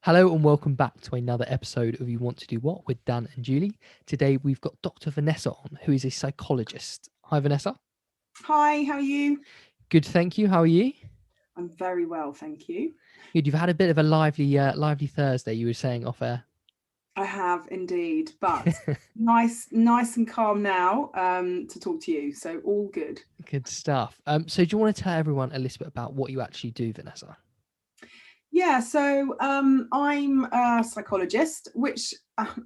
Hello and welcome back to another episode of You Want to Do What with Dan and Julie. Today we've got Dr. Vanessa on, who is a psychologist. Hi, Vanessa. Hi, how are you? Good, thank you. How are you? I'm very well, thank you. Good. You've had a bit of a lively Thursday. You were saying off air. I have indeed, but nice and calm now to talk to you. So all good. Good stuff. So do you want to tell everyone a little bit about what you actually do, Vanessa? Yeah, so I'm a psychologist, which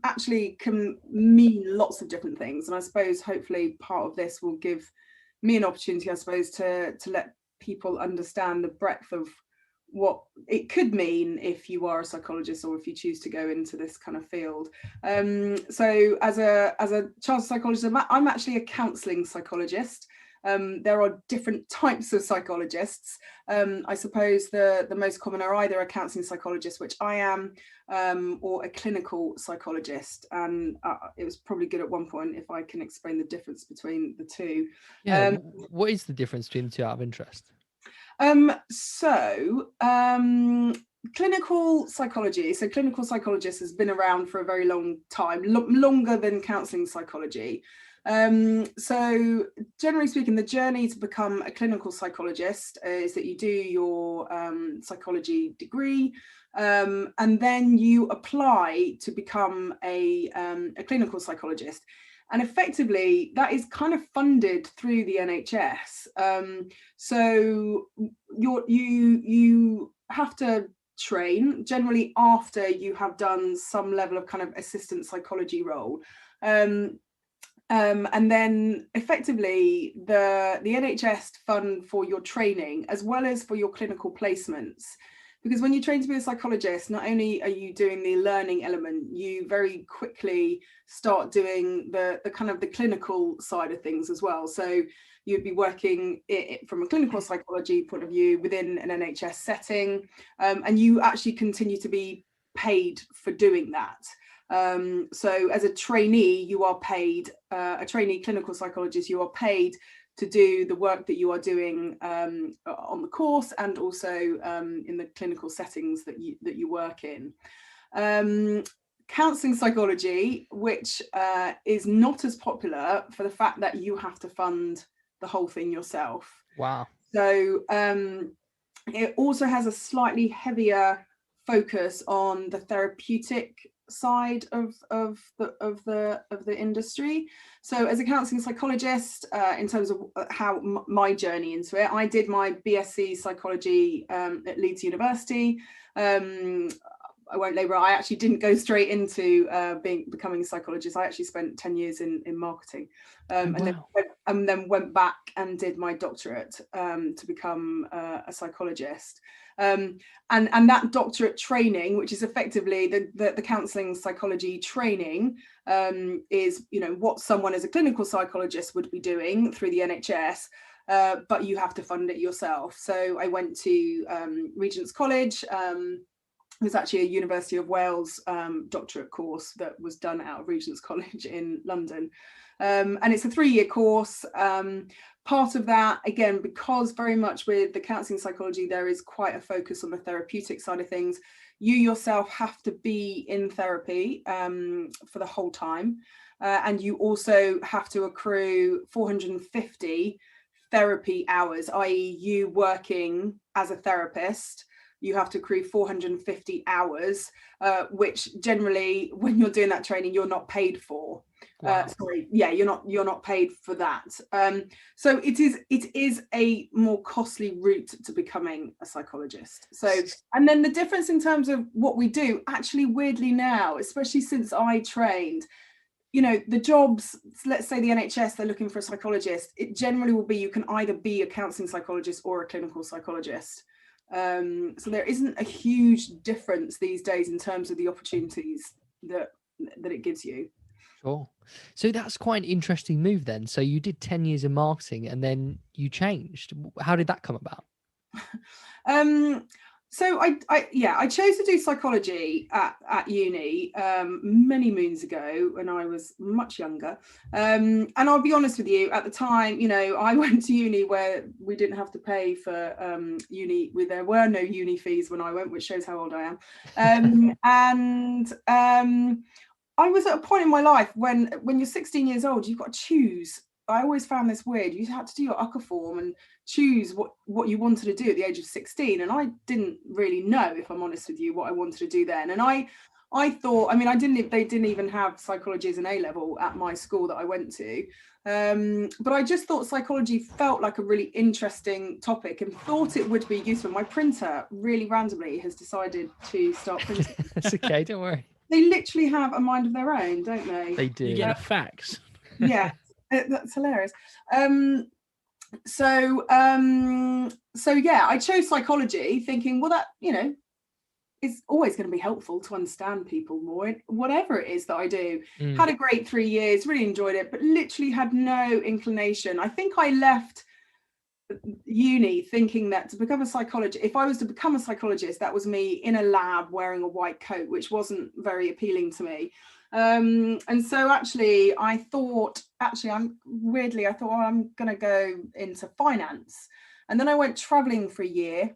actually can mean lots of different things. And I suppose hopefully part of this will give me an opportunity, I suppose, to let people understand the breadth of what it could mean if you are a psychologist or if you choose to go into this kind of field. So as a child psychologist, I'm actually a counselling psychologist. There are different types of psychologists. I suppose the most common are either a counselling psychologist, which I am, or a clinical psychologist. And it was probably good at one point if I can explain the difference between the two. Yeah. What is the difference between the two out of interest? Clinical psychology. So clinical psychologist has been around for a very long time, longer than counselling psychology. So generally speaking, the journey to become a clinical psychologist is that you do your psychology degree, and then you apply to become a clinical psychologist. And effectively, that is kind of funded through the NHS. So you have to train generally after you have done some level of kind of assistant psychology role. And then effectively the NHS fund for your training as well as for your clinical placements. Because when you train to be a psychologist, not only are you doing the learning element, you very quickly start doing the kind of the clinical side of things as well. So you'd be working from a clinical psychology point of view within an NHS setting, and you actually continue to be paid for doing that. So as a trainee, you are paid, a trainee clinical psychologist, you are paid to do the work that you are doing on the course and also in the clinical settings that you work in. Counselling psychology, which is not as popular for the fact that you have to fund the whole thing yourself. Wow. So it also has a slightly heavier focus on the therapeutic side of the industry. So as a counselling psychologist, in terms of how my journey into it, I did my BSc psychology at Leeds University. I won't labour. I actually didn't go straight into becoming a psychologist. I actually spent 10 years in marketing, and then went back and did my doctorate to become a psychologist. And that doctorate training, which is effectively the counselling psychology training, is what someone as a clinical psychologist would be doing through the NHS. But you have to fund it yourself. So I went to Regent's College. It was actually a University of Wales doctorate course that was done out of Regent's College in London. And it's a 3-year course. Part of that, again, because very much with the counselling psychology, there is quite a focus on the therapeutic side of things. You yourself have to be in therapy for the whole time. And you also have to accrue 450 therapy hours, i.e. you working as a therapist. You have to accrue 450 hours, which generally, when you're doing that training, you're not paid for. Wow. You're not paid for that. So it is a more costly route to becoming a psychologist. So, and then the difference in terms of what we do, actually, weirdly now, especially since I trained, the jobs, let's say the NHS, they're looking for a psychologist. It generally will be you can either be a counselling psychologist or a clinical psychologist. So there isn't a huge difference these days in terms of the opportunities that it gives you. Sure. So that's quite an interesting move then. So you did 10 years in marketing and then you changed. How did that come about? So I chose to do psychology at uni many moons ago when I was much younger. And I'll be honest with you, at the time, I went to uni where we didn't have to pay for uni. There were no uni fees when I went, which shows how old I am. And I was at a point in my life when you're 16 years old, you've got to choose. I always found this weird. You had to do your UCA form and choose what you wanted to do at the age of 16. And I didn't really know, if I'm honest with you, what I wanted to do then. And I thought, they didn't even have psychology as an A-level at my school that I went to. But I just thought psychology felt like a really interesting topic and thought it would be useful. My printer really randomly has decided to start printing. It's okay, don't worry. They literally have a mind of their own, don't they? They do. You get a fax. Yeah, that's hilarious. So yeah, I chose psychology thinking, well, that, is always going to be helpful to understand people more, whatever it is that I do. Had a great 3 years, really enjoyed it, but literally had no inclination. I think I left uni thinking that to become a psychologist, if I was to become a psychologist, that was me in a lab wearing a white coat, which wasn't very appealing to me. And so I thought I'm going to go into finance. And then I went traveling for a year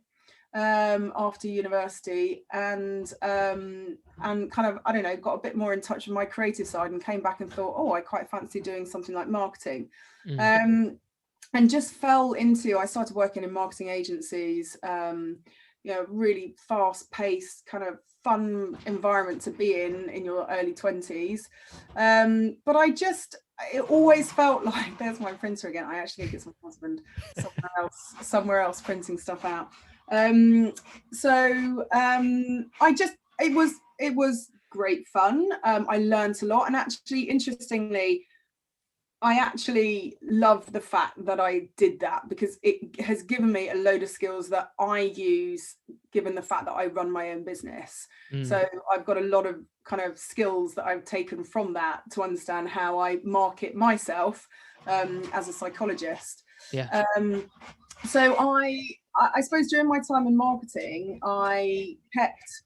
after university and kind of, I don't know, got a bit more in touch with my creative side and came back and thought, oh, I quite fancy doing something like marketing. And just fell into, I started working in marketing agencies, really fast paced, kind of fun environment to be in your early 20s. But it always felt like, there's my printer again. I actually think it's my husband somewhere else printing stuff out. It was great fun. I learned a lot, and actually, interestingly, I actually love the fact that I did that, because it has given me a load of skills that I use, given the fact that I run my own business. So I've got a lot of kind of skills that I've taken from that to understand how I market myself as a psychologist. Yeah. So I suppose during my time in marketing, I kept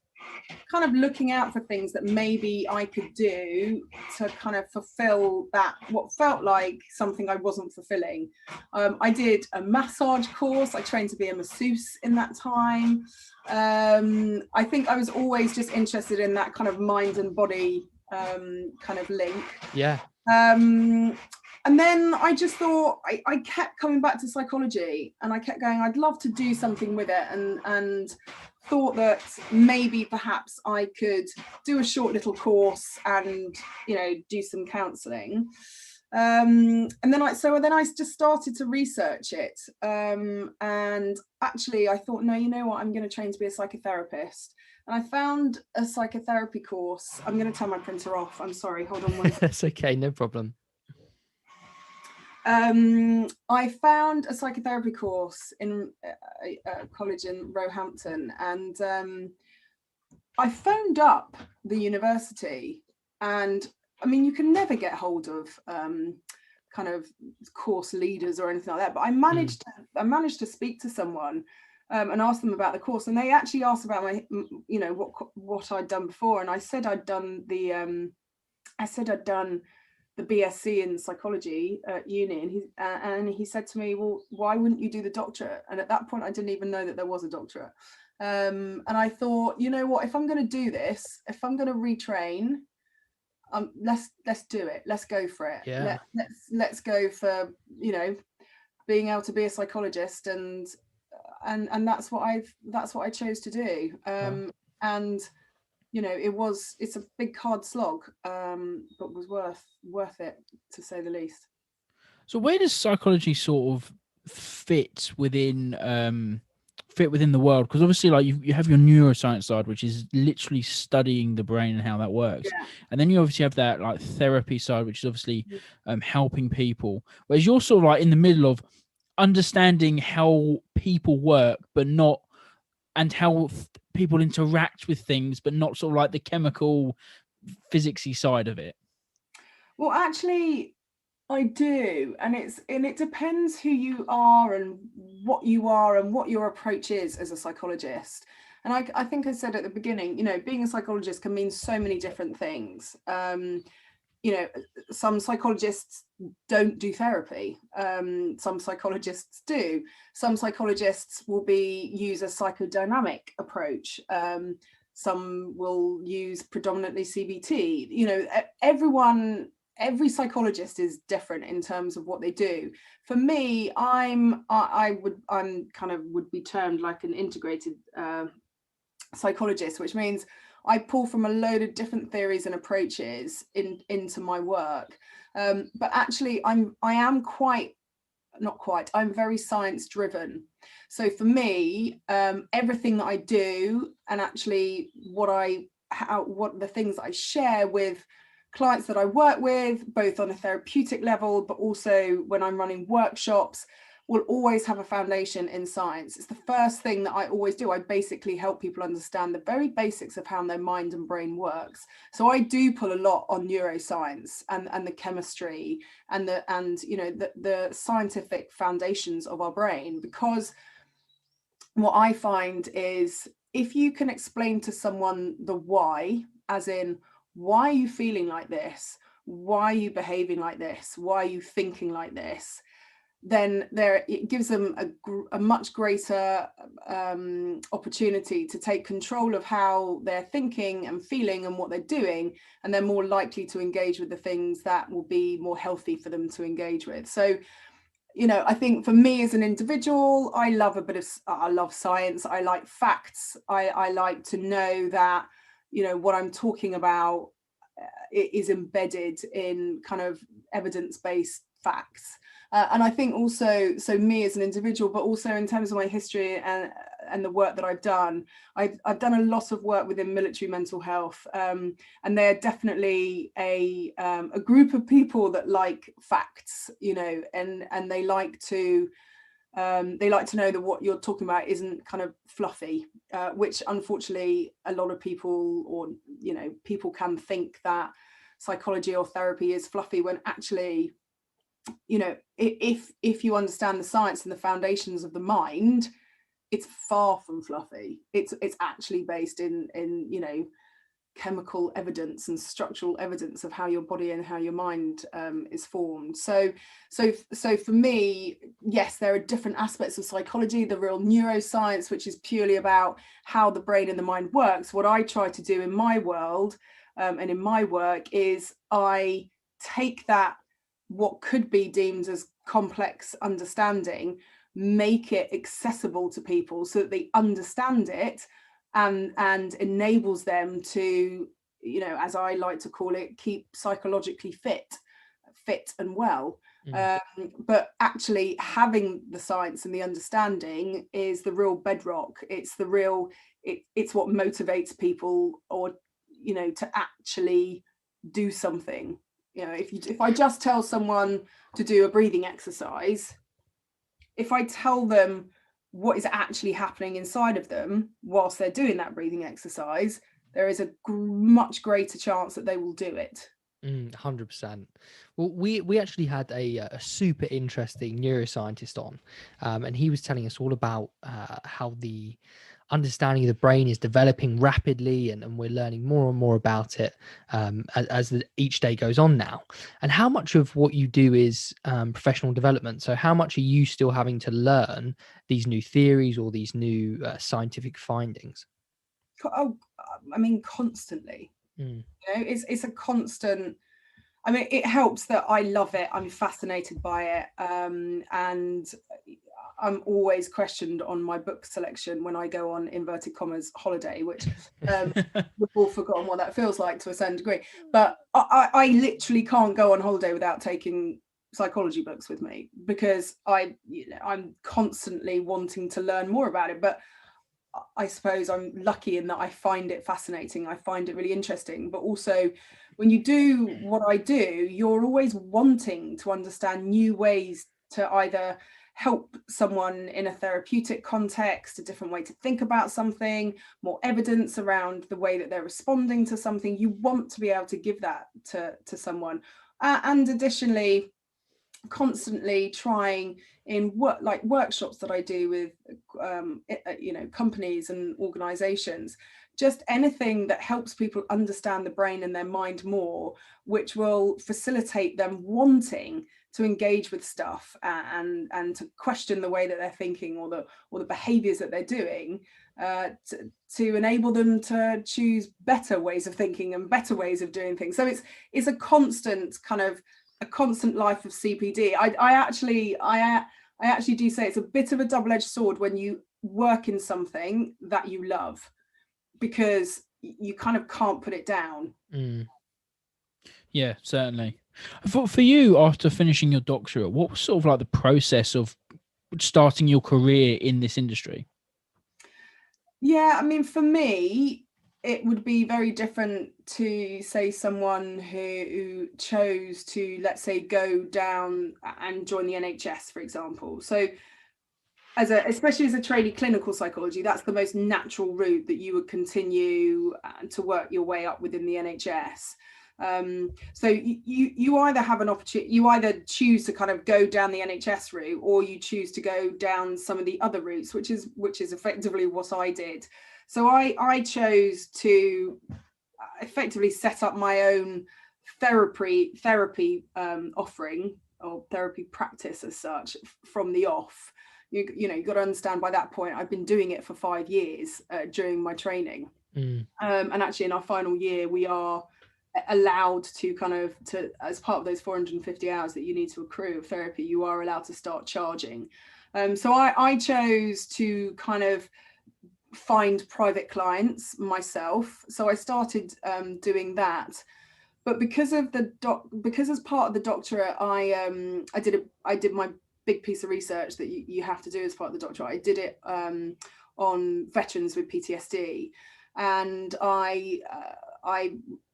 kind of looking out for things that maybe I could do to kind of fulfill that, what felt like something I wasn't fulfilling. I did a massage course. I trained to be a masseuse in that time. I think I was always just interested in that kind of mind and body kind of link. Yeah. And then I just thought, I kept coming back to psychology, and I kept going, I'd love to do something with it, and thought that maybe perhaps I could do a short little course and, do some counselling. And then I just started to research it. And actually I thought, no, you know what, I'm going to train to be a psychotherapist. And I found a psychotherapy course. I'm going to turn my printer off. I'm sorry. Hold on one second. That's okay. No problem. I found a psychotherapy course in a college in Roehampton, and I phoned up the university, and you can never get hold of kind of course leaders or anything like that, but I managed to speak to someone and ask them about the course, and they actually asked about my what I'd done before, and I said I'd done the BSc in psychology at uni, and he said to me, well, why wouldn't you do the doctorate? And at that point I didn't even know that there was a doctorate. And I thought, you know what, if I'm going to do this, if I'm going to retrain, let's do it. Let's go for it. Yeah. Let's go for being able to be a psychologist, and that's what I chose to do. Wow. And it's a big hard slog, but was worth it, to say the least. So where does psychology sort of fit within the world? Because obviously, like, you have your neuroscience side, which is literally studying the brain and how that works. Yeah. And then you obviously have that like therapy side, which is obviously helping people. Whereas you're sort of like in the middle of understanding how people work, but not, and how people interact with things, but not sort of like the chemical physicsy side of it. Well, actually, I do, and it depends who you are and what your approach is as a psychologist. And I think I said at the beginning, being a psychologist can mean so many different things. Some psychologists don't do therapy. Some psychologists do. Some psychologists will use a psychodynamic approach. Some will use predominantly CBT. Every psychologist is different in terms of what they do. For me, would be termed like an integrated psychologist, which means I pull from a load of different theories and approaches into my work. But actually, I'm very science driven. So for me, everything that I do, and actually what the things that I share with clients that I work with, both on a therapeutic level, but also when I'm running workshops, will always have a foundation in science. It's the first thing that I always do. I basically help people understand the very basics of how their mind and brain works. So I do pull a lot on neuroscience and the chemistry and the scientific foundations of our brain, because what I find is if you can explain to someone the why, as in, why are you feeling like this? Why are you behaving like this? Why are you thinking like this? Then it gives them a much greater opportunity to take control of how they're thinking and feeling and what they're doing, and they're more likely to engage with the things that will be more healthy for them to engage with. So, I think for me as an individual, I love science. I like facts. I like to know that, what I'm talking about is embedded in kind of evidence-based facts. And I think also, so me as an individual, but also in terms of my history and the work that I've done a lot of work within military mental health, and they're definitely a group of people that like facts, and they like to know that what you're talking about isn't kind of fluffy, which unfortunately a lot of people, or people can think that psychology or therapy is fluffy, when actually, if you understand the science and the foundations of the mind, it's far from fluffy. It's actually based in chemical evidence and structural evidence of how your body and how your mind is formed. So for me, yes, there are different aspects of psychology, the real neuroscience, which is purely about how the brain and the mind works. What I try to do in my world and in my work is I take that, what could be deemed as complex understanding, make it accessible to people so that they understand it, and enables them to, as I like to call it, keep psychologically fit and well. But actually having the science and the understanding is the real bedrock. It's what motivates people, or to actually do something. If I just tell someone to do a breathing exercise, if I tell them what is actually happening inside of them whilst they're doing that breathing exercise, there is a much greater chance that they will do it. 100%. Well, we actually had a super interesting neuroscientist on, and he was telling us all about how the understanding of the brain is developing rapidly, and we're learning more and more about it as each day goes on now, and how much of what you do is professional development. So how much are you still having to learn these new theories or these new scientific findings? Constantly. It's a constant. It helps that I love it. I'm fascinated by it, and I'm always questioned on my book selection when I go on inverted commas holiday, which we've all forgotten what that feels like to a certain degree. But I literally can't go on holiday without taking psychology books with me, because I'm constantly wanting to learn more about it. But I suppose I'm lucky in that I find it fascinating. I find it really interesting. But also, when you do what I do, you're always wanting to understand new ways to either help someone in a therapeutic context, a different way to think about something, more evidence around the way that they're responding to something. You want to be able to give that to someone. And additionally, constantly trying in workshops that I do with companies and organizations, just anything that helps people understand the brain and their mind more, which will facilitate them wanting to engage with stuff and to question the way that they're thinking or the behaviors that they're doing, to enable them to choose better ways of thinking and better ways of doing things. So it's a constant life of CPD. I actually do say it's a bit of a double-edged sword when you work in something that you love, because you kind of can't put it down. Yeah, certainly. For you, after finishing your doctorate, what was sort of like the process of starting your career in this industry? Yeah, I mean, for me, it would be very different to, say, someone who chose to, let's say, go down and join the NHS, for example. So especially as a trainee clinical psychology, that's the most natural route that you would continue to work your way up within the NHS. So you either have an opportunity, you either choose to kind of go down the NHS route, or you choose to go down some of the other routes, which is effectively what I did. So I chose to effectively set up my own therapy offering, or therapy practice as such, from the off. You've got to understand, by that point I've been doing it for 5 years during my training. And actually in our final year we are allowed to as part of those 450 hours that you need to accrue of therapy, you are allowed to start charging. So I chose to kind of find private clients myself. So I started doing that. But because as part of the doctorate, I did my big piece of research that you have to do as part of the doctorate. I did it on veterans with PTSD, and I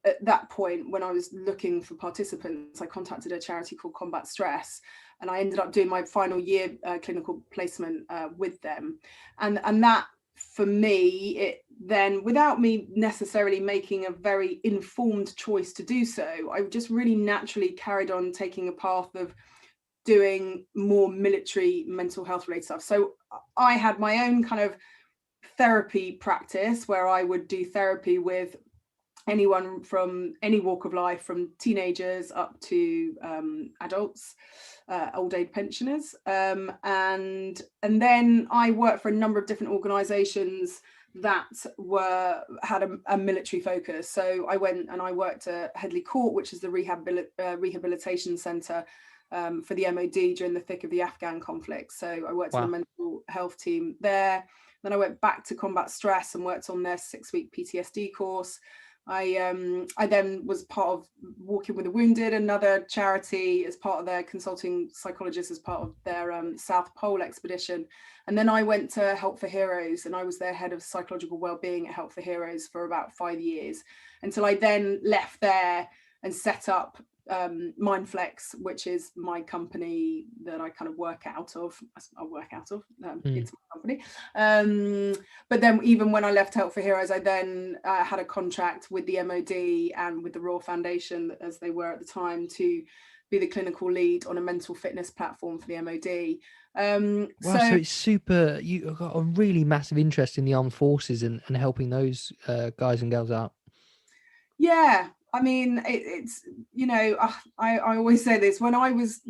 at that point, when I was looking for participants, I contacted a charity called Combat Stress, and I ended up doing my final year clinical placement with them, and that, for me, it then, without me necessarily making a very informed choice to do so, I just really naturally carried on taking a path of doing more military mental health related stuff. So I had my own kind of therapy practice where I would do therapy with anyone from any walk of life, from teenagers up to adults, old age pensioners, and then I worked for a number of different organizations that had a military focus. So I went and I worked at Headley Court, which is the rehabilitation center for the MOD during the thick of the Afghan conflict. So I worked on a mental health team there. Then I went back to Combat Stress and worked on their 6-week PTSD course. I then was part of Walking with the Wounded, another charity, as part of their consulting psychologist, as part of their South Pole expedition. And then I went to Help for Heroes, and I was their head of psychological wellbeing at Help for Heroes for about 5 years, until I then left there and set up Mindflex, which is my company that I kind of work out of. It's my company. But then, even when I left Help for Heroes, I then had a contract with the MOD and with the Royal Foundation, as they were at the time, to be the clinical lead on a mental fitness platform for the MOD. So it's super, you've got a really massive interest in the armed forces and helping those guys and girls out. Yeah, I mean, it's I always say this, when I was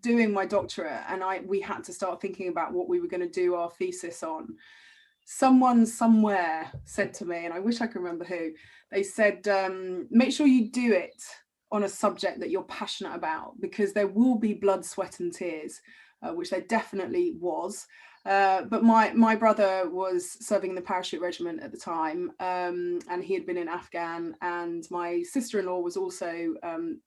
doing my doctorate and we had to start thinking about what we were going to do our thesis on, someone somewhere said to me, and I wish I could remember who, they said, make sure you do it on a subject that you're passionate about, because there will be blood, sweat and tears, which there definitely was. But my brother was serving in the parachute regiment at the time, and he had been in Afghan, and my sister-in-law was also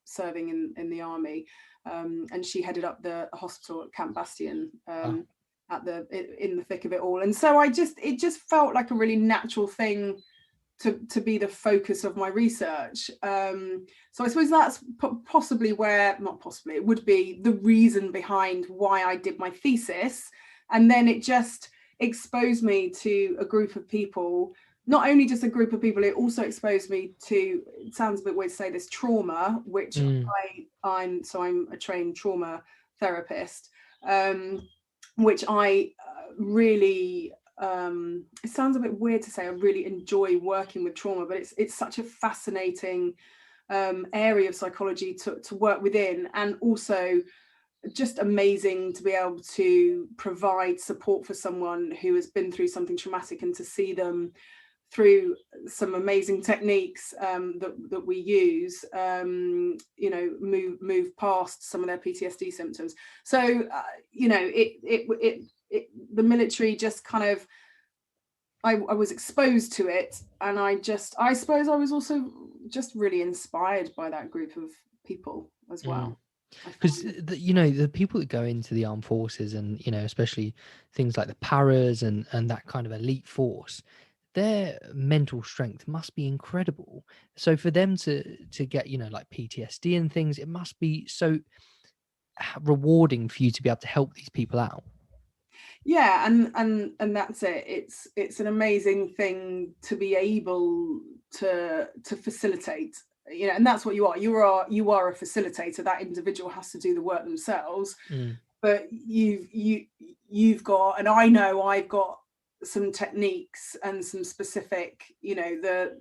serving in the army, and she headed up the hospital at Camp Bastion in the thick of it all. And so it just felt like a really natural thing to be the focus of my research. So I suppose that's possibly where, not possibly, it would be the reason behind why I did my thesis. And then it just exposed me to a group of people not only just a group of people, it also exposed me to, it sounds a bit weird to say this, trauma, which I'm a trained trauma therapist, which I really, it sounds a bit weird to say I really enjoy working with trauma, but it's such a fascinating area of psychology to work within, and also just amazing to be able to provide support for someone who has been through something traumatic, and to see them through some amazing techniques that we use, you know, move past some of their PTSD symptoms. So you know, the military just kind of, I was exposed to it, and I suppose I was also just really inspired by that group of people as well. Because you know, the people that go into the armed forces, and you know, especially things like the paras and that kind of elite force, their mental strength must be incredible. So for them to get, you know, like PTSD and things, it must be so rewarding for you to be able to help these people out. Yeah, and that's it. It's an amazing thing to be able to facilitate, you know, and that's what you are. You are a facilitator. That individual has to do the work themselves, but you've got, and I know I've got some techniques and some specific, you know, the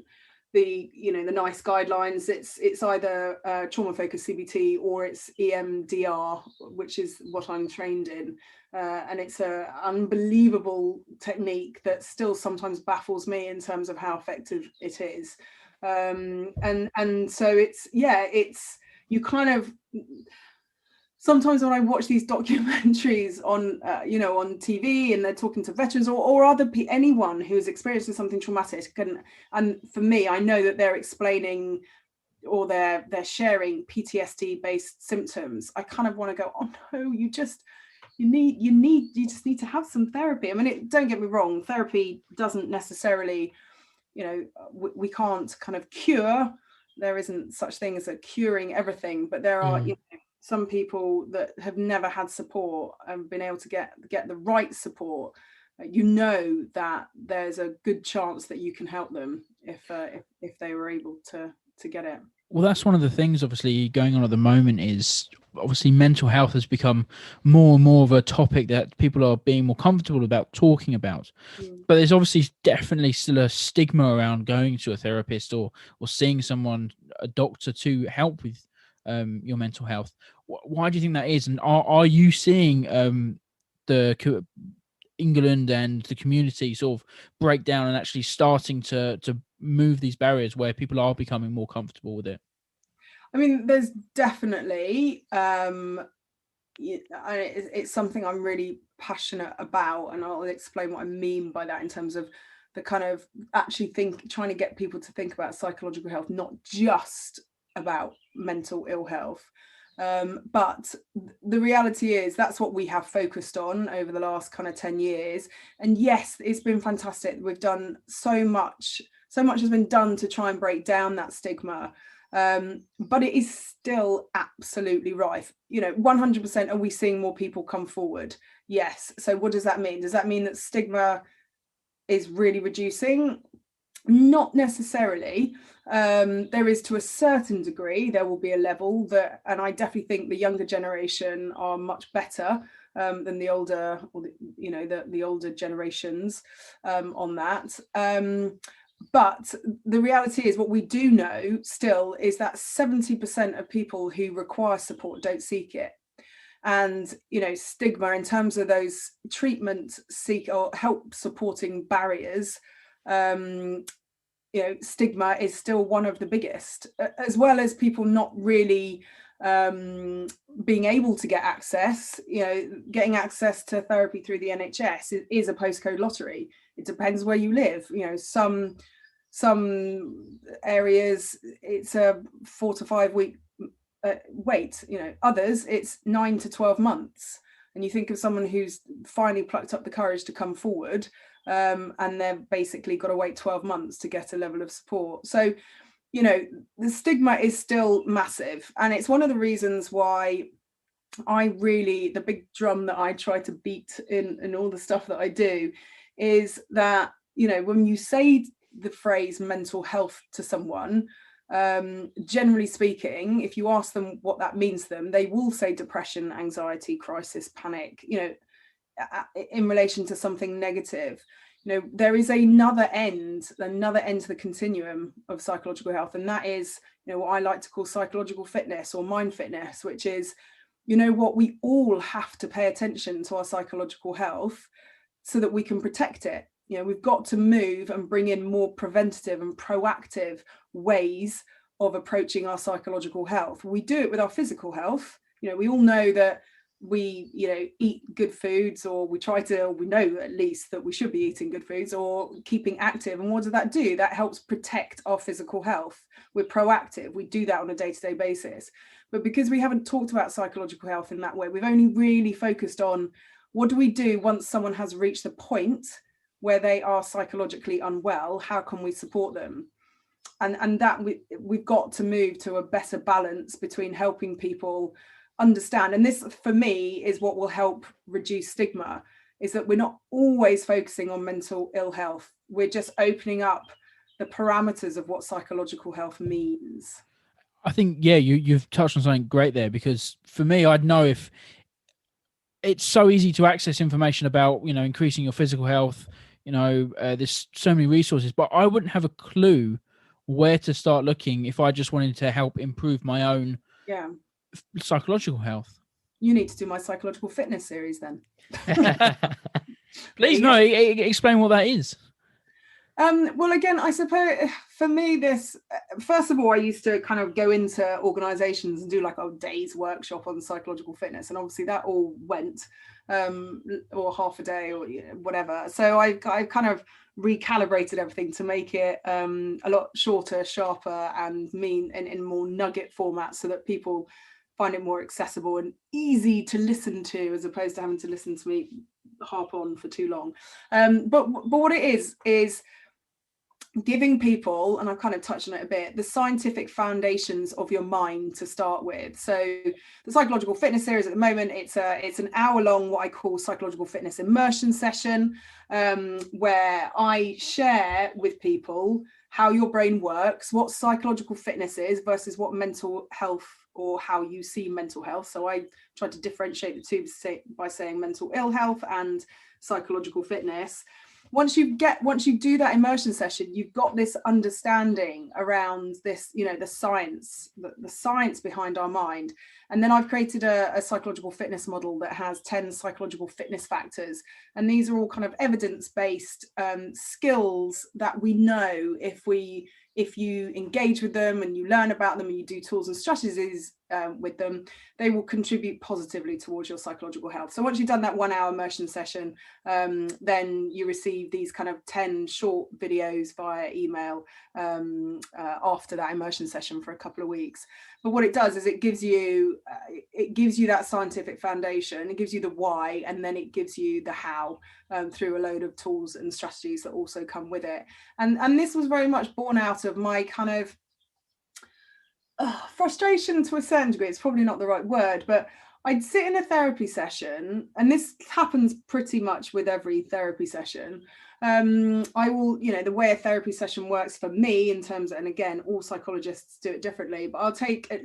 you know, the NICE guidelines. It's either trauma focused CBT or it's EMDR, which is what I'm trained in, and it's an unbelievable technique that still sometimes baffles me in terms of how effective it is. And so it's you kind of, sometimes when I watch these documentaries on, you know, on TV, and they're talking to veterans or anyone who's experiencing something traumatic, and for me, I know that they're explaining, or they're sharing PTSD based symptoms. I kind of want to go, oh no, you just need to have some therapy. I mean, don't get me wrong, therapy doesn't necessarily, you know, we can't kind of cure. There isn't such thing as a curing everything, but there are, you know, some people that have never had support and been able to get the right support. You know that there's a good chance that you can help them if they were able to get it. Well, that's one of the things obviously going on at the moment, is obviously mental health has become more and more of a topic that people are being more comfortable about talking about. But there's obviously definitely still a stigma around going to a therapist or seeing someone, a doctor, to help with your mental health. Why do you think that is? And are you seeing the England and the community sort of break down and actually starting to move these barriers where people are becoming more comfortable with it? I mean, there's definitely it's something I'm really passionate about, and I'll explain what I mean by that in terms of the kind of actually trying to get people to think about psychological health, not just about mental ill health. But the reality is that's what we have focused on over the last kind of 10 years. And yes, it's been fantastic. We've done so much has been done to try and break down that stigma. But it is still absolutely rife. You know, 100%. Are we seeing more people come forward? Yes. So what does that mean? Does that mean that stigma is really reducing? Not necessarily. There is, to a certain degree, there will be a level that, and I definitely think the younger generation are much better than the older, or the older generations on that. But the reality is, what we do know still is that 70% of people who require support don't seek it. And, you know, stigma in terms of those treatment or help supporting barriers, you know, stigma is still one of the biggest, as well as people not really being able to get access. You know, getting access to therapy through the NHS is a postcode lottery. It depends where you live. You know, some areas it's a 4 to 5 week wait. You know, others it's 9 to 12 months. And you think of someone who's finally plucked up the courage to come forward, and they've basically got to wait 12 months to get a level of support. So, you know, the stigma is still massive. And it's one of the reasons why the big drum that I try to beat in all the stuff that I do is that, you know, when you say the phrase mental health to someone, generally speaking, if you ask them what that means to them, they will say depression, anxiety, crisis, panic, in relation to something negative. There is another end to the continuum of psychological health, and that is, what I like to call psychological fitness or mind fitness, which is, we all have to pay attention to our psychological health so that we can protect it. We've got to move and bring in more preventative and proactive ways of approaching our psychological health. We do it with our physical health. We all know that we eat good foods, or we know at least that we should be eating good foods or keeping active. And what does that do? That helps protect our physical health. We're proactive. We do that on a day-to-day basis. But because we haven't talked about psychological health in that way, we've only really focused on what do we do once someone has reached the point where they are psychologically unwell. How can we support them? And that we've got to move to a better balance between helping people understand, and this for me is what will help reduce stigma, is that we're not always focusing on mental ill health. We're just opening up the parameters of what psychological health means. I think, yeah, you've touched on something great there, because for me, I'd know if it's so easy to access information about, increasing your physical health, there's so many resources, but I wouldn't have a clue where to start looking if I just wanted to help improve my own psychological health. You need to do my psychological fitness series then. Please, explain what that is. Well, again, I suppose for me, this, first of all, I used to kind of go into organizations and do like a day's workshop on psychological fitness. And obviously that all went, or half a day or whatever. So I kind of recalibrated everything to make it a lot shorter, sharper, and in more nugget format, so that people find it more accessible and easy to listen to, as opposed to having to listen to me harp on for too long. But what it is giving people, and I've kind of touched on it a bit, the scientific foundations of your mind to start with. So the psychological fitness series at the moment, it's an hour-long, what I call psychological fitness immersion session, where I share with people how your brain works, what psychological fitness is versus what mental health, or how you see mental health. So I try to differentiate the two by saying mental ill health and psychological fitness. Once you do that immersion session, you've got this understanding around this, the science behind our mind. And then I've created a psychological fitness model that has 10 psychological fitness factors. And these are all kind of evidence-based skills that we know if you engage with them and you learn about them and you do tools and strategies with them, they will contribute positively towards your psychological health. So once you've done that 1 hour immersion session, then you receive these kind of 10 short videos via email after that immersion session for a couple of weeks. But what it does is it gives you that scientific foundation, it gives you the why, and then it gives you the how through a load of tools and strategies that also come with it. And this was very much born out of my kind of frustration to a certain degree. It's probably not the right word, but I'd sit in a therapy session, and this happens pretty much with every therapy session. I will, the way a therapy session works for me in terms of, and again, all psychologists do it differently, but I'll take at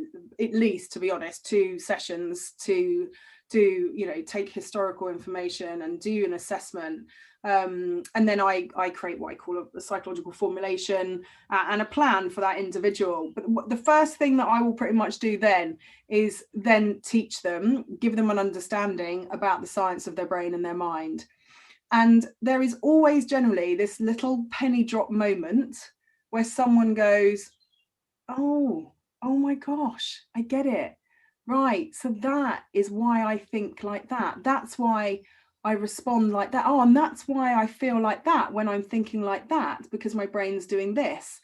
least, to be honest, 2 sessions to take historical information and do an assessment. And then I create what I call a psychological formulation and a plan for that individual. But the first thing that I will pretty much do then is then teach them, give them an understanding about the science of their brain and their mind. And there is always generally this little penny drop moment where someone goes, oh my gosh, I get it. Right, so that is why I think like that. That's why I respond like that. Oh, and that's why I feel like that when I'm thinking like that, because my brain's doing this.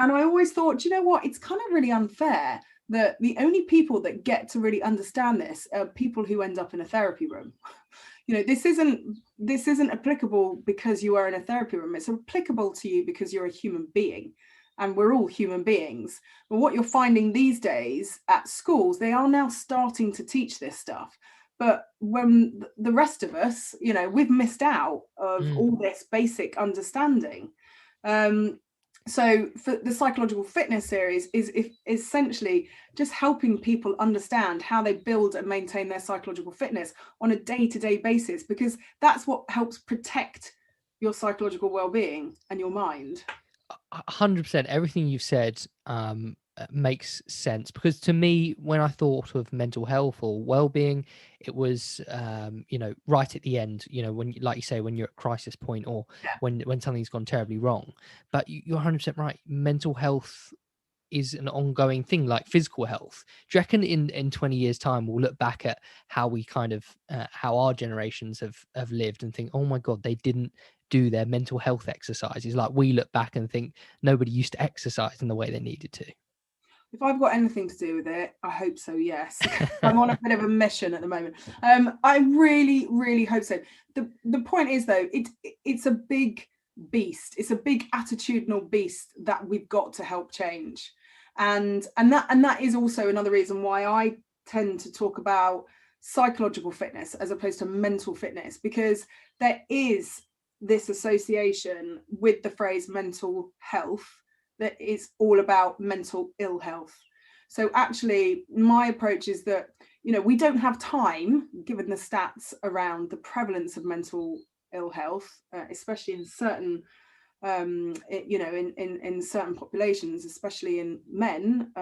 And I always thought, you know what, it's kind of really unfair that the only people that get to really understand this are people who end up in a therapy room. This isn't applicable because you are in a therapy room. It's applicable to you because you're a human being. And we're all human beings. But what you're finding these days at schools, they are now starting to teach this stuff. But when the rest of us, we've missed out of all this basic understanding. So for the psychological fitness series is essentially just helping people understand how they build and maintain their psychological fitness on a day-to-day basis, because that's what helps protect your psychological well-being and your mind. 100%. Everything you've said makes sense, because to me, when I thought of mental health or well-being, it was right at the end, when, like you say, when you're at crisis point, or when something's gone terribly wrong. But you're 100% right. Mental health is an ongoing thing, like physical health. Do you reckon in 20 years time we'll look back at how we kind of how our generations have lived and think, oh my god, they didn't do their mental health exercises? Like, we look back and think nobody used to exercise in the way they needed to. If I've got anything to do with it, I hope so, yes. I'm on a bit of a mission at the moment. I really, really hope so. The point is, though, it's a big beast. It's a big attitudinal beast that we've got to help change. And that is also another reason why I tend to talk about psychological fitness as opposed to mental fitness, because there is this association with the phrase mental health that is all about mental ill health. So actually, my approach is that, we don't have time, given the stats around the prevalence of mental ill health, especially in certain, in certain populations, especially in men,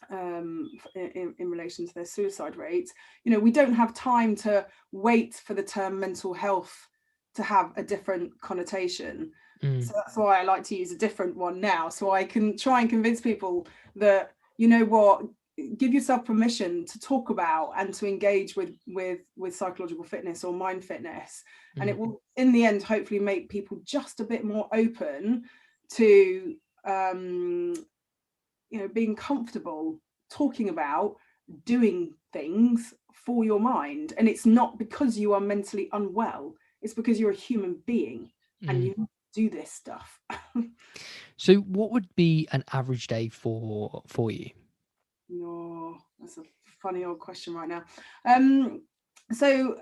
in relation to their suicide rates. We don't have time to wait for the term mental health to have a different connotation. So that's why I like to use a different one now, so I can try and convince people that, give yourself permission to talk about and to engage with psychological fitness or mind fitness, and it will, in the end, hopefully make people just a bit more open to being comfortable talking about doing things for your mind. And it's not because you are mentally unwell, it's because you're a human being and you do this stuff. So what would be an average day for you? Oh, that's a funny old question right now. So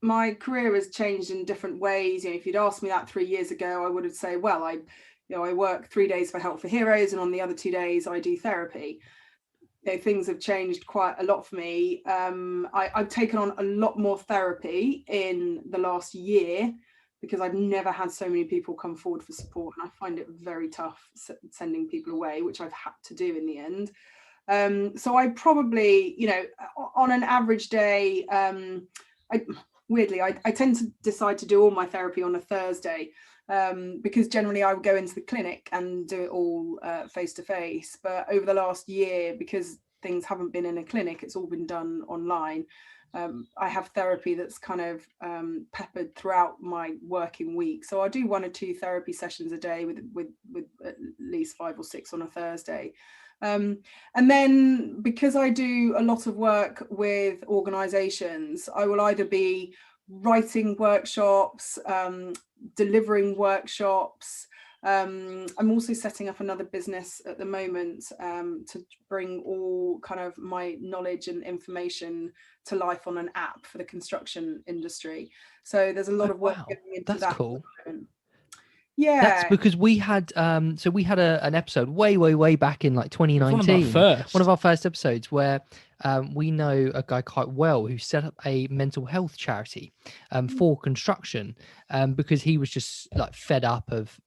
my career has changed in different ways. If you'd asked me that 3 years ago, I would have said, well, I work 3 days for Help for Heroes, and on the other 2 days I do therapy. Things have changed quite a lot for me. I've taken on a lot more therapy in the last year, because I've never had so many people come forward for support, and I find it very tough sending people away, which I've had to do in the end. So I probably, on an average day, I tend to decide to do all my therapy on a Thursday, because generally I would go into the clinic and do it all face to face. But over the last year, because things haven't been in a clinic, it's all been done online. I have therapy that's kind of peppered throughout my working week. So I do 1 or 2 therapy sessions a day with at least 5 or 6 on a Thursday. And then, because I do a lot of work with organizations, I will either be writing workshops, delivering workshops. I'm also setting up another business at the moment, to bring all kind of my knowledge and information to life on an app for the construction industry. So there's a lot of work going into that. That's cool. Yeah, that's because we had an episode way back in like 2019, one of our first episodes, where we know a guy quite well who set up a mental health charity for construction, because he was just like fed up of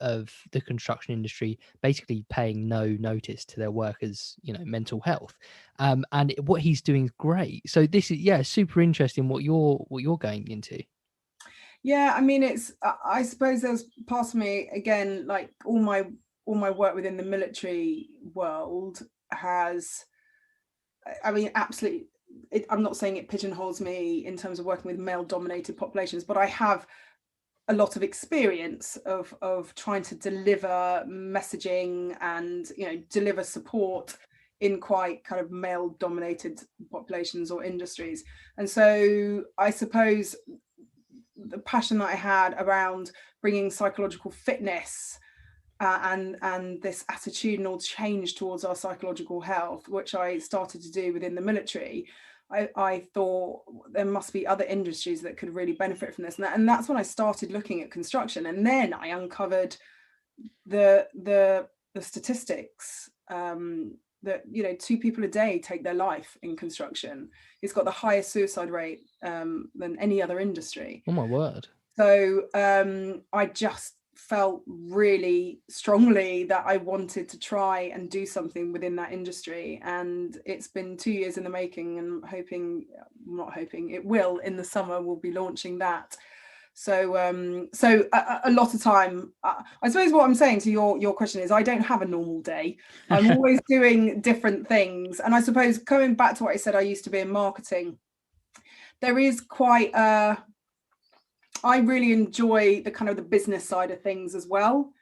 the construction industry basically paying no notice to their workers, mental health, and what he's doing is great. So this is super interesting what you're going into. Yeah, I mean, it's, I suppose there's part of me, again, like all my work within the military world has, I mean, absolutely, I'm not saying it pigeonholes me in terms of working with male dominated populations, but I have a lot of experience of trying to deliver messaging and, deliver support in quite kind of male dominated populations or industries. And so I suppose the passion that I had around bringing psychological fitness and this attitudinal change towards our psychological health, which I started to do within the military, I thought there must be other industries that could really benefit from this, and that's when I started looking at construction, and then I uncovered the statistics, that 2 people a day take their life in construction. It's got the highest suicide rate than any other industry. Oh my word. So I just felt really strongly that I wanted to try and do something within that industry, and it's been 2 years in the making, and it will in the summer. We'll be launching that. So a lot of time, I suppose what I'm saying to your question is, I don't have a normal day. I'm always doing different things. And I suppose coming back to what I said, I used to be in marketing. There is quite I really enjoy the kind of the business side of things as well.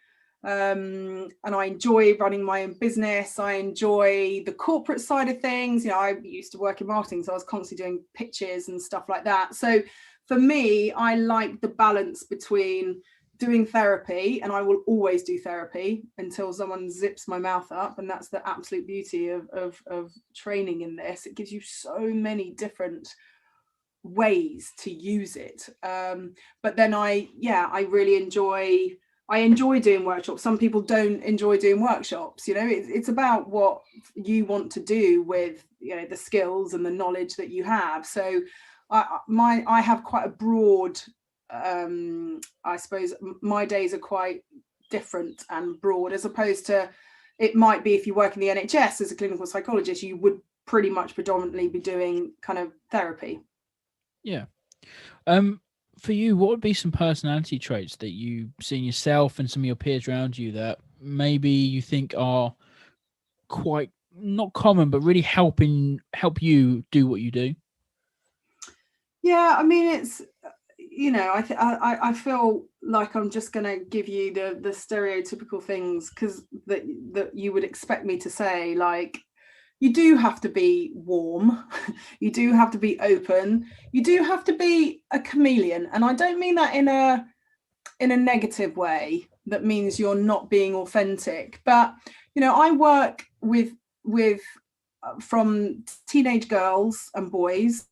And I enjoy running my own business. I enjoy the corporate side of things. I used to work in marketing, so I was constantly doing pitches and stuff like that. So for me, I like the balance between doing therapy, and I will always do therapy until someone zips my mouth up. And that's the absolute beauty of training in this. It gives you so many different ways to use it. But then I really enjoy doing workshops. Some people don't enjoy doing workshops. It's about what you want to do with the skills and the knowledge that you have. So I have quite a broad, I suppose my days are quite different and broad, as opposed to, it might be if you work in the NHS as a clinical psychologist, you would pretty much predominantly be doing kind of therapy. Yeah. For you, what would be some personality traits that you see in yourself and some of your peers around you that maybe you think are quite not common, but really help you do what you do? Yeah, I mean, it's, I feel like I'm just going to give you the stereotypical things that you would expect me to say. Like, you do have to be warm, you do have to be open, you do have to be a chameleon. And I don't mean that in a negative way that means you're not being authentic. But, I work with from teenage girls and boys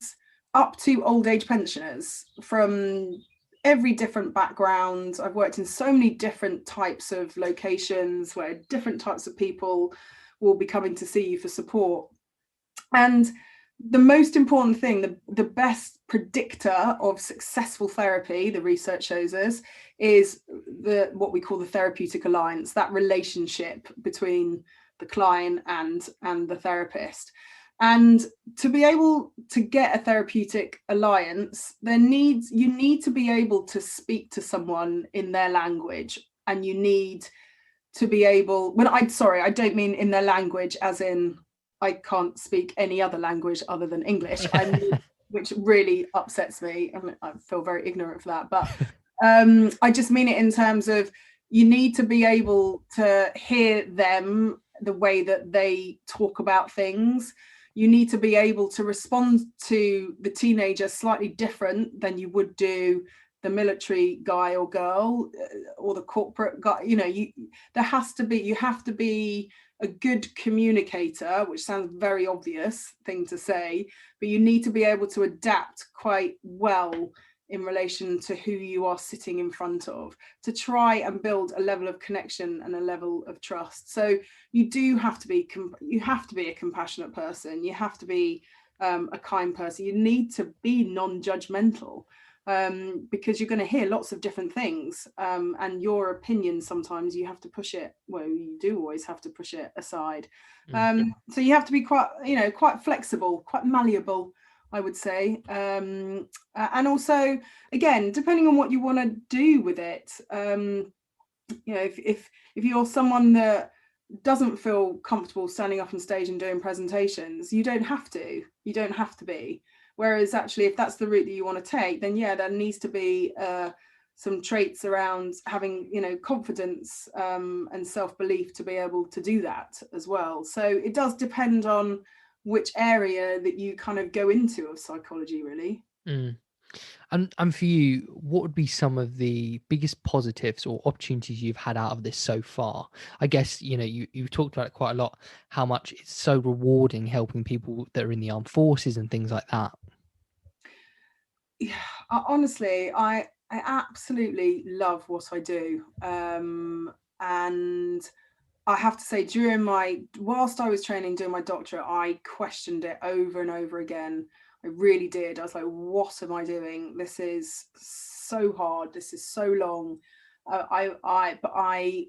up to old age pensioners from every different background. I've worked in so many different types of locations where different types of people will be coming to see you for support. And the most important thing, the best predictor of successful therapy, the research shows us, is what we call the therapeutic alliance, that relationship between the client and the therapist. And to be able to get a therapeutic alliance, you need to be able to speak to someone in their language, and you need to be able, I don't mean in their language as in I can't speak any other language other than English, which really upsets me. I feel very ignorant for that. But I just mean it in terms of, you need to be able to hear them, the way that they talk about things. You need to be able to respond to the teenager slightly different than you would do the military guy or girl or the corporate guy. You have to be a good communicator, which sounds very obvious thing to say, but you need to be able to adapt quite well in relation to who you are sitting in front of, to try and build a level of connection and a level of trust. So you have to be a compassionate person. You have to be a kind person. You need to be non-judgmental, because you're going to hear lots of different things, and your opinion, sometimes you have to push it. Well, you do always have to push it aside. So you have to be quite flexible, quite malleable, I would say. And also, again, depending on what you want to do with it, if you're someone that doesn't feel comfortable standing up on stage and doing presentations, you don't have to be. Whereas actually, if that's the route that you want to take, then there needs to be some traits around having, confidence and self-belief to be able to do that as well. So it does depend on which area that you kind of go into of psychology, really. And for you, what would be some of the biggest positives or opportunities you've had out of this so far? I guess, you've talked about it quite a lot, how much it's so rewarding helping people that are in the armed forces and things like that. Yeah, honestly, I absolutely love what I do. And I have to say, whilst I was training, doing my doctorate, I questioned it over and over again. I really did. I was like, what am I doing? This is so hard. This is so long. But I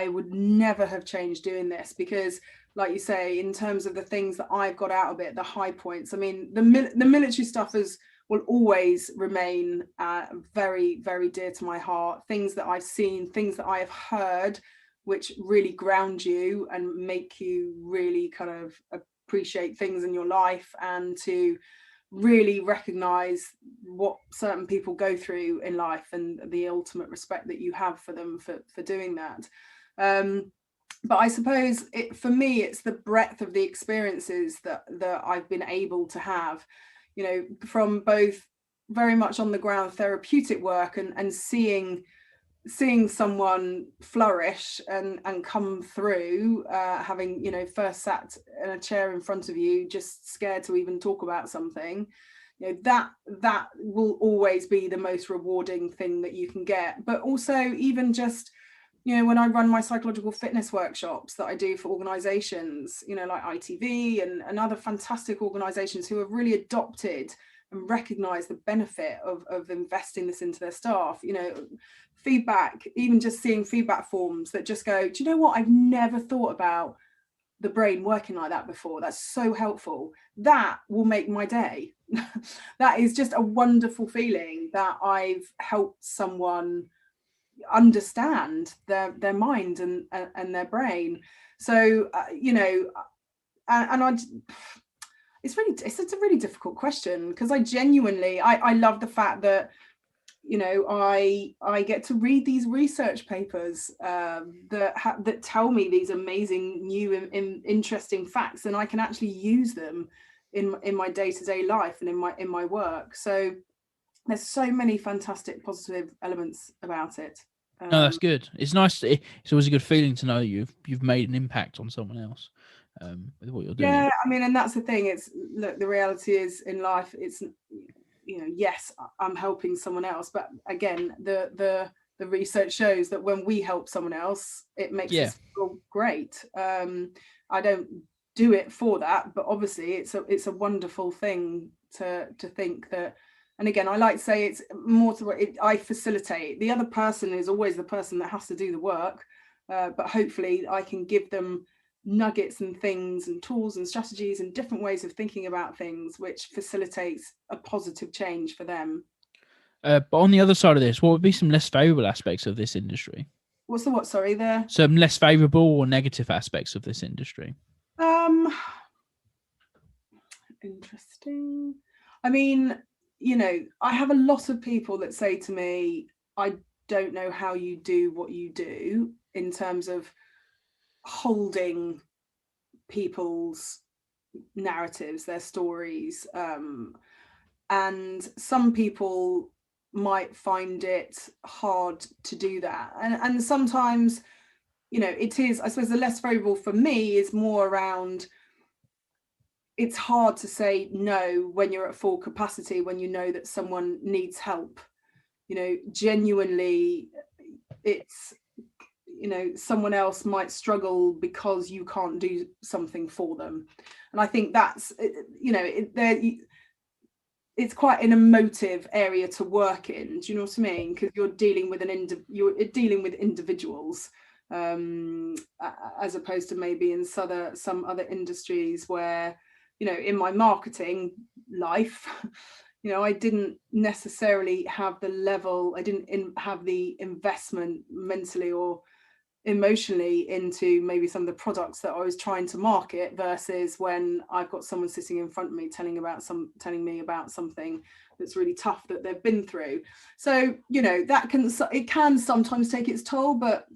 would never have changed doing this because, like you say, in terms of the things that I've got out of it, the high points. I mean, the military stuff will always remain very, very dear to my heart. Things that I've seen, things that I have heard, which really ground you and make you really kind of appreciate things in your life and to really recognize what certain people go through in life and the ultimate respect that you have for them for doing that. But I suppose for me, it's the breadth of the experiences that I've been able to have, from both very much on the ground therapeutic work and seeing someone flourish and come through, having, first sat in a chair in front of you, just scared to even talk about something, that will always be the most rewarding thing that you can get. But also even just, when I run my psychological fitness workshops that I do for organizations, like ITV and other fantastic organizations who have really adopted and recognize the benefit of investing this into their staff, feedback, even just seeing feedback forms that just go, do you know what? I've never thought about the brain working like that before. That's so helpful. That will make my day. That is just a wonderful feeling that I've helped someone understand their mind and their brain. So it's a really difficult question, because I genuinely I love the fact that I get to read these research papers that tell me these amazing new interesting facts, and I can actually use them in my day-to-day life and in my work. So there's so many fantastic positive elements about it. No, that's good. It's nice. It's always a good feeling to know you've made an impact on someone else with what you're doing. Yeah, I mean, and that's the thing. It's, look, the reality is in life, it's, yes, I'm helping someone else, but again, the research shows that when we help someone else, it makes us feel great. I don't do it for that, but obviously it's a wonderful thing to think that. And again, I like to say it's more to what I facilitate. The other person is always the person that has to do the work, but hopefully I can give them nuggets and things and tools and strategies and different ways of thinking about things, which facilitates a positive change for them. But on the other side of this, what would be some less favourable aspects of this industry? What's the what? Sorry, there. Some less favourable or negative aspects of this industry. Interesting. I mean, I have a lot of people that say to me, I don't know how you do what you do in terms of holding people's narratives, their stories. And some people might find it hard to do that. And sometimes, it is, I suppose the less favorable for me is more around, it's hard to say no when you're at full capacity, when you know that someone needs help. Genuinely, it's, someone else might struggle because you can't do something for them. And I think that's, it's quite an emotive area to work in. Do you know what I mean? Because you're dealing with individuals, as opposed to maybe in some other industries where, in my marketing life, I didn't necessarily have the level, I didn't have the investment mentally or emotionally into maybe some of the products that I was trying to market, versus when I've got someone sitting in front of me telling me about something that's really tough that they've been through. So, it can sometimes take its toll, but,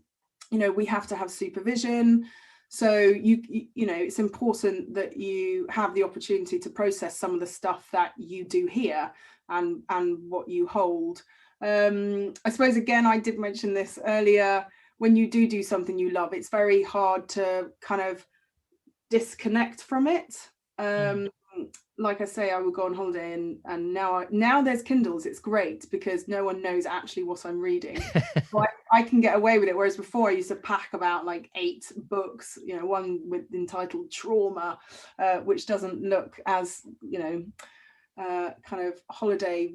we have to have supervision. So you know, it's important that you have the opportunity to process some of the stuff that you do here and what you hold. I suppose, again, I did mention this earlier, when you do something you love, it's very hard to kind of disconnect from it. Like I say, I would go on holiday and now there's Kindles. It's great because no one knows actually what I'm reading. So I can get away with it, whereas before I used to pack about like 8 books, you know, one with entitled Trauma, which doesn't look as, you know, kind of holiday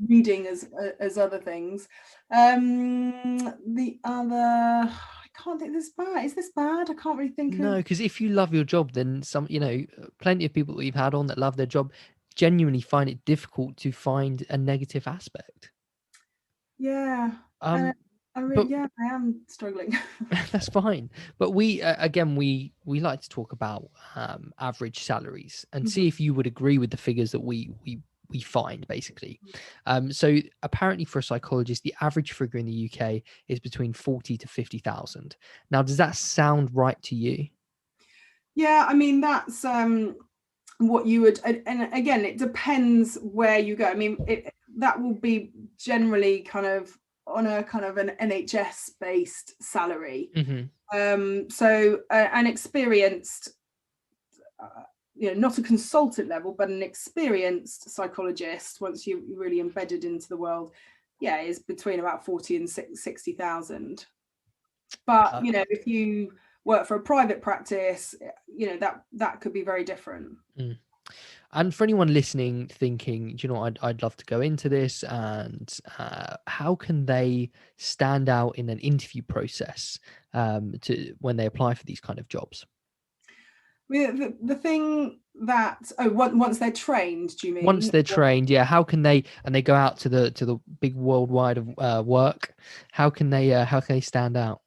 reading as other things. The other, I can't think, this bad. Is this bad? I can't really think. No, because if you love your job, then you know, plenty of people that we've had on that love their job genuinely find it difficult to find a negative aspect. Yeah. I am struggling. That's fine. But we again, we like to talk about average salaries and see if you would agree with the figures that we find, basically. So apparently for a psychologist, the average figure in the UK is between 40 to 50,000. Now, does that sound right to you? Yeah, I mean, that's what you would, and again, it depends where you go. I mean, that will be generally kind of on a kind of an NHS based salary. So an experienced, you know, not a consultant level, but an experienced psychologist, once you're really embedded into the world, yeah, is between about 40 and 60,000. But you know, if you work for a private practice, you know, that could be very different. And for anyone listening thinking, do you know, I'd love to go into this, and how can they stand out in an interview process to when they apply for these kind of jobs? The thing that, once they're trained, do you mean? Once they're trained, yeah. How can they, and they go out to the big worldwide of work? How can they stand out?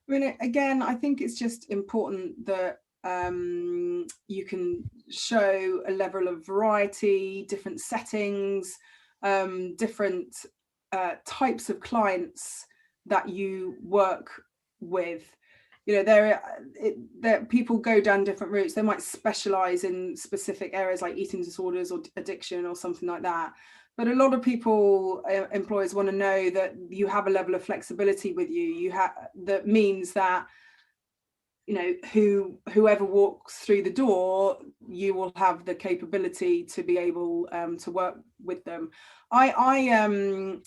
I mean, again, I think it's just important that you can show a level of variety, different settings, different types of clients that you work with. You know, there people go down different routes. They might specialize in specific areas like eating disorders or addiction or something like that. But a lot of people, employers, want to know that you have a level of flexibility with you. That means that, you know, whoever walks through the door, you will have the capability to be able to work with them. My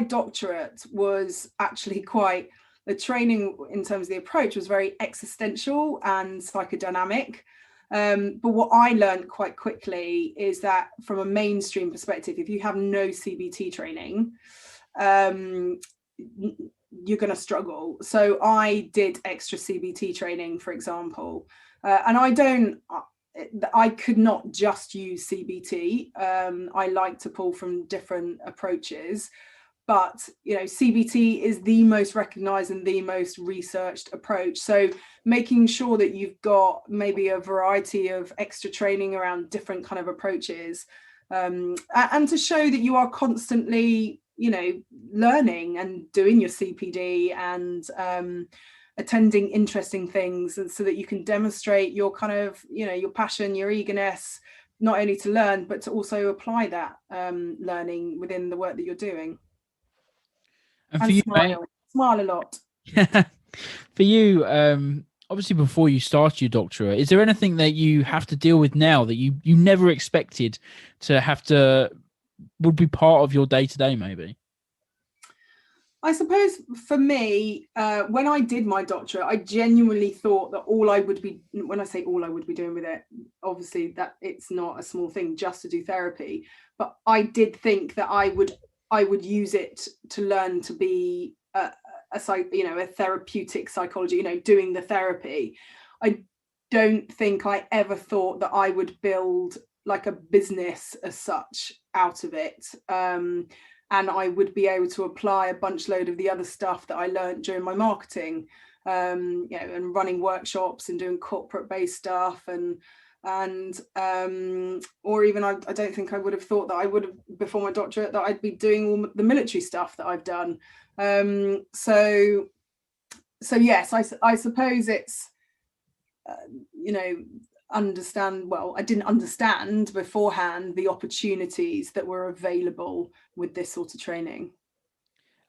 doctorate was actually quite, the training in terms of the approach was very existential and psychodynamic. But what I learned quite quickly is that from a mainstream perspective, if you have no CBT training, you're going to struggle. So I did extra CBT training, for example, and I could not just use CBT. I like to pull from different approaches. But, you know, CBT is the most recognized and the most researched approach. So making sure that you've got maybe a variety of extra training around different kind of approaches, and to show that you are constantly, you know, learning and doing your CPD and attending interesting things, and so that you can demonstrate your kind of, you know, your passion, your eagerness, not only to learn, but to also apply that learning within the work that you're doing. And for you, smile a lot. For you, obviously, before you start your doctorate, is there anything that you have to deal with now that you never expected to have to, would be part of your day-to-day, maybe? I suppose for me, when I did my doctorate, I genuinely thought that all I would be, when I say all I would be doing with it, obviously that it's not a small thing just to do therapy, but I did think that I would use it to learn to be a therapeutic psychology, you know, doing the therapy. I don't think I ever thought that I would build like a business as such out of it. And I would be able to apply a bunch load of the other stuff that I learned during my marketing, you know, and running workshops and doing corporate based stuff or even I don't think I would have thought that I would have, before my doctorate, that I'd be doing all the military stuff that I've done. So so yes, I suppose it's you know, I didn't understand beforehand the opportunities that were available with this sort of training.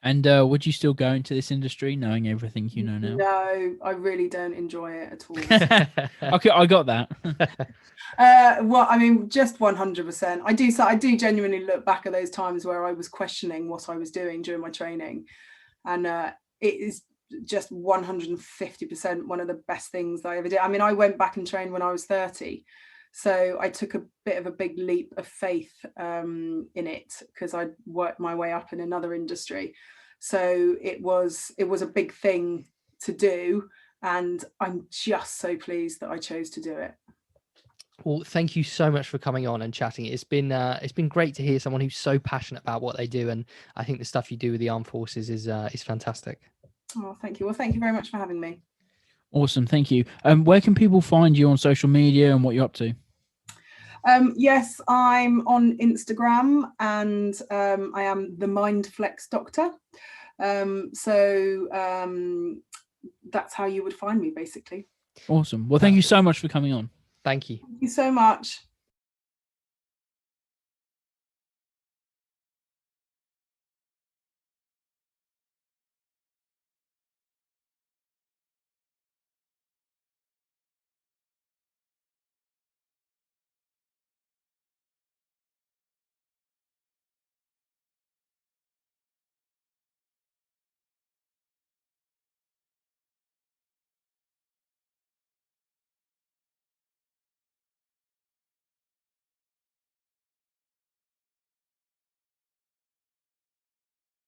And would you still go into this industry knowing everything you know now? No, I really don't enjoy it at all. Okay, I got that. Well, I mean, just 100%. I do genuinely look back at those times where I was questioning what I was doing during my training, and it is just 150% one of the best things that I ever did. I mean, I went back and trained when I was 30, so I took a bit of a big leap of faith in it, because I worked my way up in another industry. So it was a big thing to do, and I'm just so pleased that I chose to do it. Well, thank you so much for coming on and chatting. It's been great to hear someone who's so passionate about what they do, and I think the stuff you do with the armed forces is fantastic. Oh, thank you. Well, thank you very much for having me. Awesome, thank you. Where can people find you on social media and what you're up to? Yes, I'm on Instagram, and I am the MindFlex Doctor. So that's how you would find me, basically. Awesome. Well, thank you so much for coming on. Thank you. Thank you so much.